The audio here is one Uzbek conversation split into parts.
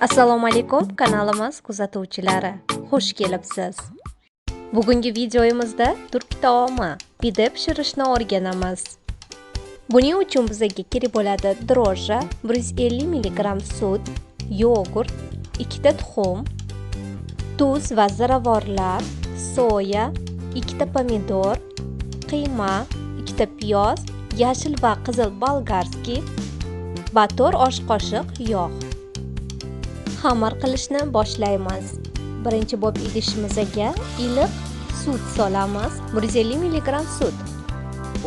Assalomu alaykum, kanalimiz kuzatuvchilari. Xush kelibsiz. Bugungi videomizda turk taomi pide pishirishni o'rganamiz. Buning uchun bizga kerak bo'ladi дрожжа, 150 mg sut, yogurt, 2 ta tuxum, tuz va ziravorlar, soya, 2 ta pomidor, kiyma, 2 ta piyóz, яшил va kizil болгарский va 4 osh qoshiq yog'. Xamir qilishni boshlaymiz. Birinchi bo'lib idishimizga iliq sut solamiz, 150 mg sut.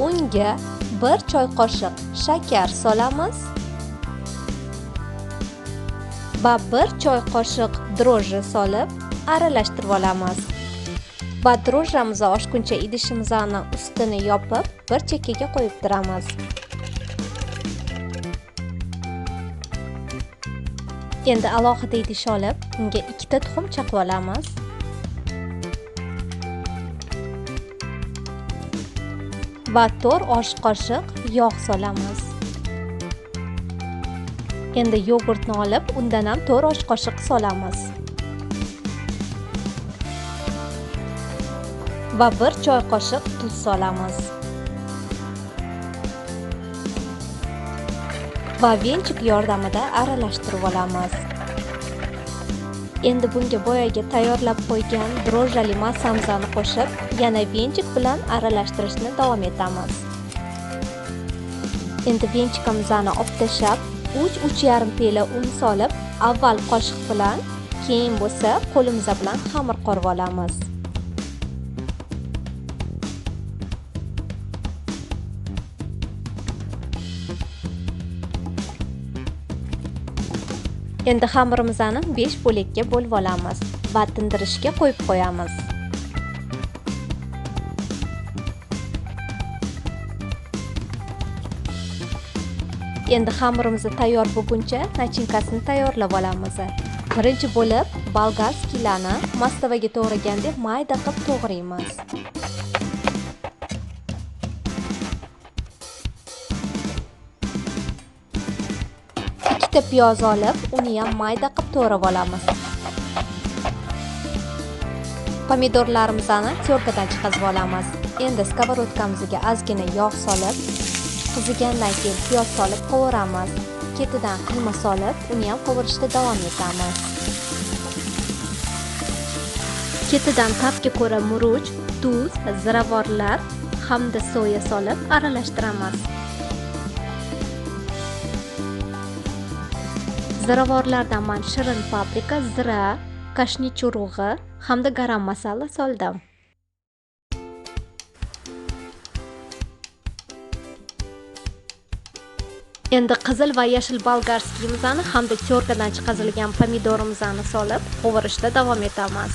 Unga 1 choy qoshiq shakar solamiz va 1 choy qoshiq дрожжи solib aralashtirib olamiz. Va дрожжamizni oshguncha idishimizni ustini yopib, bir chekkaga qo'yib turamiz. Endi alohida idish olib, unga 2 ta tuxum chaqib olamiz. Va 4 osh qoshiq yog' solamiz. Endi yogurtni olib, undan ham 4 osh qoshiq solamiz. Va 1 choy qoshiq tuz solamiz. Va venchik yordamida aralashtirib olamiz. Endi bunga boyaga tayyorlab qo'ygan дрожжали massamizni qo'shib, yana venchik bilan aralashtirishni davom etamiz. Endi venchikimizni olib tashlab, 3-3,5 piyola un solib, avval qoshiq bilan, keyin bo'lsa qo'limiz bilan xamir qorib olamiz. Endi xamirimizni 5 bo'lakka bo'lib olamiz va tindirishga qo'yib qo'yamiz. Endi xamirimiz tayyor bo'lguncha nachinkasini tayyorlab olamiz. Birinchi bo'lib bolgarskiylarni mastavaga to'g'ragandek mayda qilib to'g'raymiz. Piyóz olib, uni ham mayda qilib to'g'rab olamiz. Pomidorlarimizni tyorkadan chiqarib olamiz. Endi skоворodkamizga ozgina yog' solib, qizigandan keyin piyoz solib qovuramiz. Ketidan kiyma solib, uni ham qovurishda davom etamiz. Ketidan tabga ko'ra murch, tuz, ziravorlar hamda soya solib aralashtiramiz. Ziravorlardan men shirin paprika, zira, kashniy urug'i hamda garam masala soldim. Endi qizil va yashil bolgarskiyimizni hamda tyorkadan chiqarilgan pomidorimizni solib, qovurishda davom etamiz.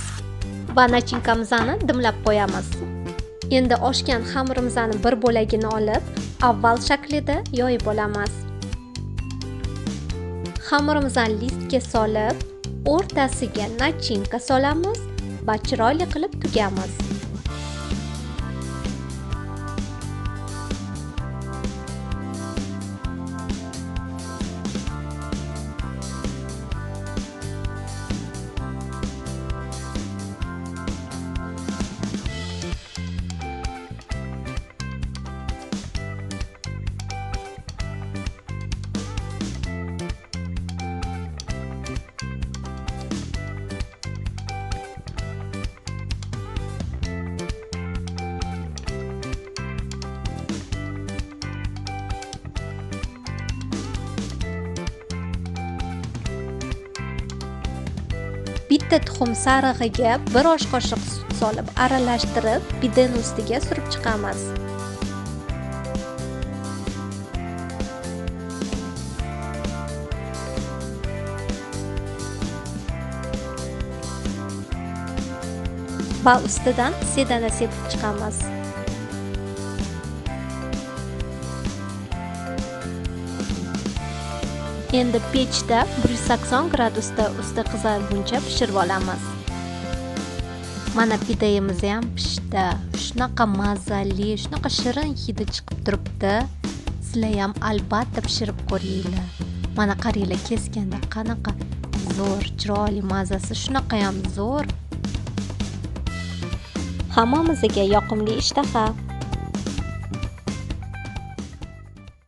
Va nachinkamizni dimlab qo'yamiz. Endi oshgan xamirimizni bir bo'lagini olib, avval shaklida yoyib olamiz. Xamirimizni listga solib, o'rtasiga nachinka solamiz va chiroyli qilib tugamiz. Bitta tuxum sarig'iga 1 osh qoshiq sut solib aralashtirib, pideni ustiga surib chiqamiz. Va ustidan sedana sepib chiqamiz. Endi pechda 180 gradusda usti qizarguncha pishirib olamiz. Mana pideyimiz ham pishdi. Shunaqa mazali, shunaqa shirin hidi chiqib turibdi. Sizlar ham albatta pishirib ko'ringlar. Mana qaranglar, kesganda qanaqa Zo'r, chiroyli, mazasi shunaqayam zo'r. Hammamizga yoqimli ishtaha.